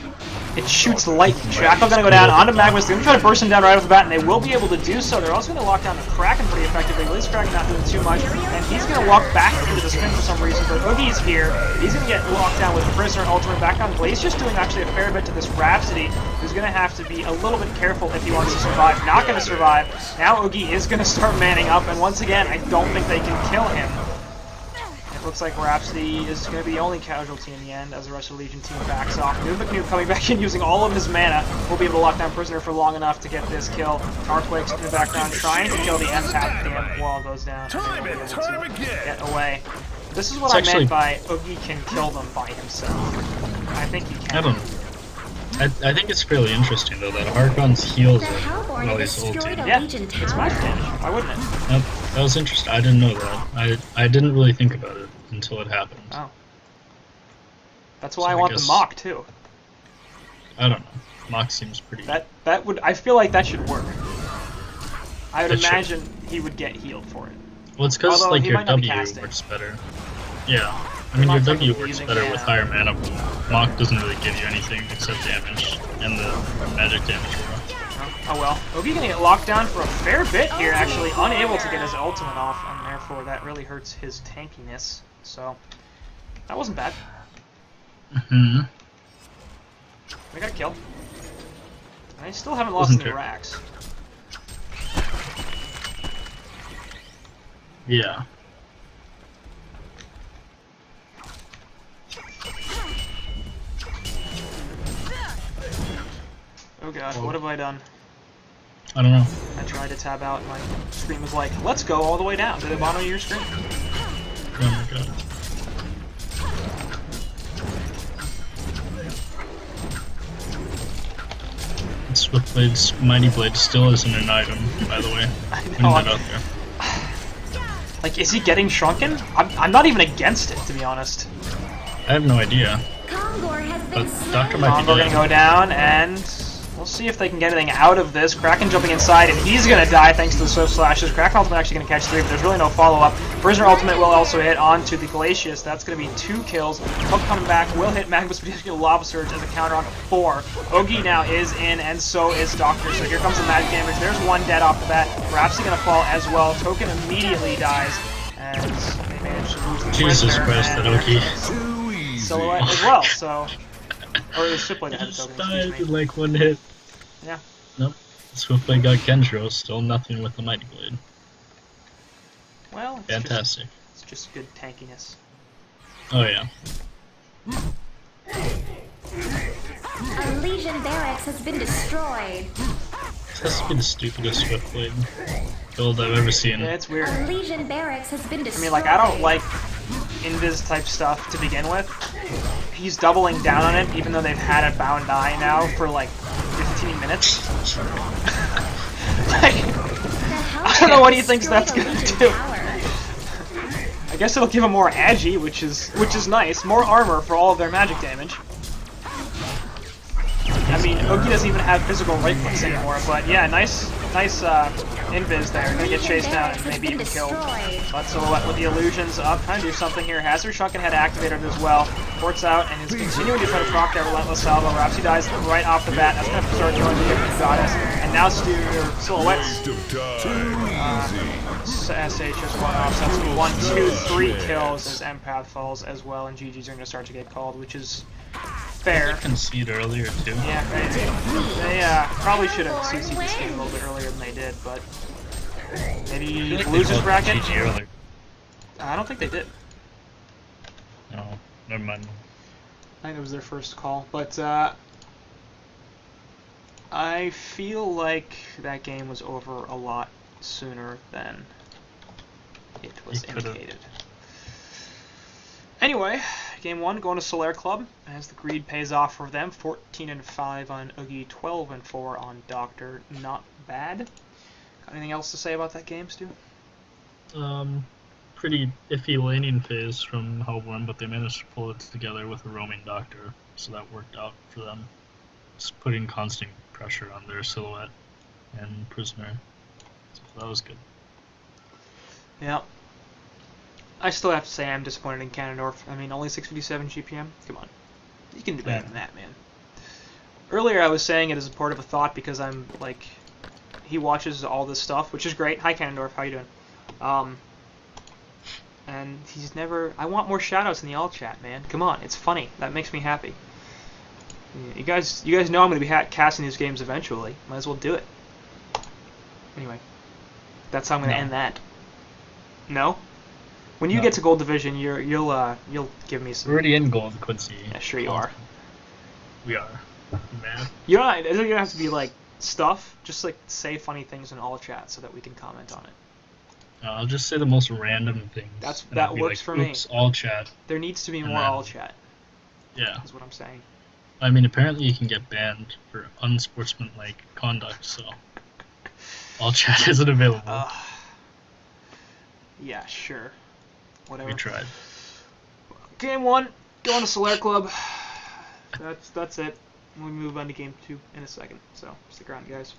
It shoots lightning. Shackle's gonna go down onto Magnus. They're gonna try to burst him down right off the bat, and they will be able to do so. They're also gonna lock down the Kraken pretty effectively. At least Kraken not doing too much, and he's gonna walk back into the spin for some reason. But Oogie's here. He's gonna get locked down with Prisoner ultimate back on Blaze. Just doing actually a fair bit to this Rhapsody, who's gonna have to be a little bit careful if he wants to survive. Not gonna survive. Now Oogie is gonna start manning up, and once again, I don't think they can kill him. Looks like Rhapsody is going to be the only casualty in the end as the rest of the Legion team backs off. Noob coming back in using all of his mana will be able to lock down Prisoner for long enough to get this kill. Earthquake's in the background trying to kill the Empath. The wall goes down. Time again! Get away. This is what I meant by Oogie can kill them by himself. I think he can. I don't know. I think it's fairly interesting though that Harkon's heals it while he's ulting. Yeah, it's magic damage. Why wouldn't it? That was interesting. I didn't know that. I didn't really think about it until it happened. Oh. That's why I want the Mach too. I don't know. Mach seems pretty... That would... I feel like that should work. I would imagine he would get healed for it. Well, it's because like your W works better. Yeah. I mean, your W works better with higher mana pool. Mach doesn't really give you anything except damage and the magic damage roll. Oh well. Ogi gonna get locked down for a fair bit here, actually, unable to get his ultimate off, and therefore that really hurts his tankiness. So, that wasn't bad. Mm-hmm. We got a kill. I still haven't lost any racks. Yeah. Oh god, what have I done? I don't know. I tried to tab out, and my screen was like, let's go all the way down to the bottom of your screen. Oh my god. Swiftblade's Mighty Blade still isn't an item, by the way. I know. Putting that out there. Like, is he getting shrunken? I'm not even against it, to be honest. I have no idea. But Doctor might be Congo gonna go down, and we'll see if they can get anything out of this. Kraken jumping inside, and he's gonna die thanks to the Swift Slashes. Kraken ultimate actually gonna catch 3, but there's really no follow-up. Prisoner ultimate will also hit onto the Glacius. That's gonna be 2 kills. Hook coming back will hit Magnus, but he's gonna Lava Surge as a counter on 4. Ogi now is in, and so is Doctor. So here comes the magic damage. There's 1 dead off the bat. Perhaps he's gonna fall as well. Token immediately dies, and they manage to lose the Jesus Prisoner, Christ, that Oki. Silhouette as well, so... Or the Swiftblade that had the token, Died excuse in me. like 1 hit. Yeah. Nope. Swiftblade got Kenshiro, still nothing with the Mighty Blade. Well, it's Fantastic. It's just good tankiness. Oh yeah. A Legion barracks has been destroyed. This has to be the stupidest Swiftblade build I've ever seen. Yeah, it's weird. A Legion barracks has been I destroyed. mean, like, I don't like invis type stuff to begin with. He's doubling down on it, even though they've had a bound eye now for like 15 minutes. Like, I don't know what he thinks that's gonna do. I guess it'll give him more agi, which is nice. More armor for all of their magic damage. I mean, Ogi doesn't even have physical right clicks anymore, but yeah, nice invis there. Gonna get chased down and maybe even killed. But Silhouette with the illusions up, trying to do something here. Hazard Shunken had activated as well. Ports out and is continuing to try to proc that relentless salvo. Rhapsody dies right off the bat. That's gonna start going to the goddess. And now Silhouette's SH just one off. So that's 1, 2, 3 kills as Empath falls as well, and GG's are gonna start to get called, which is fair. They concede earlier too. Yeah, they probably should have CC'd this game a little bit earlier than they did, but maybe losers bracket. GG earlier. I don't think they did. No, never mind. I think it was their first call, but I feel like that game was over a lot sooner than it was indicated. Anyway, game 1 going to Solaire Club as the greed pays off for them. 14-5 on Oogie, 12-4 on Doctor. Not bad. Got anything else to say about that game, Stu? Pretty iffy laning phase from Hellborn, but they managed to pull it together with a roaming Doctor, so that worked out for them. Just putting constant pressure on their Silhouette and Prisoner. So that was good. Yeah. I still have to say I'm disappointed in Ganondorf. I mean, only 657 GPM? Come on. You can do better than that, man. Earlier I was saying it as a part of a thought because I'm, like, he watches all this stuff, which is great. Hi, Ganondorf. How you doing? And he's never... I want more shoutouts in the all chat, man. Come on. It's funny. That makes me happy. You guys know I'm going to be casting these games eventually. Might as well do it. Anyway. That's how I'm going to end that. No? When you get to Gold Division, you'll give me some... We're already in Gold, Quincy. Yeah, sure you are. We are. Man. You don't, it doesn't have to be like stuff. Just like say funny things in all chat so that we can comment on it. I'll just say the most random things. That works for me. All chat. There needs to be more all chat. Yeah. Is what I'm saying. I mean, apparently you can get banned for unsportsmanlike conduct, so all chat isn't available. Yeah, sure. Whatever. We tried. Game 1, going to Solaire Club. That's it. We'll move on to game 2 in a second. So stick around, guys.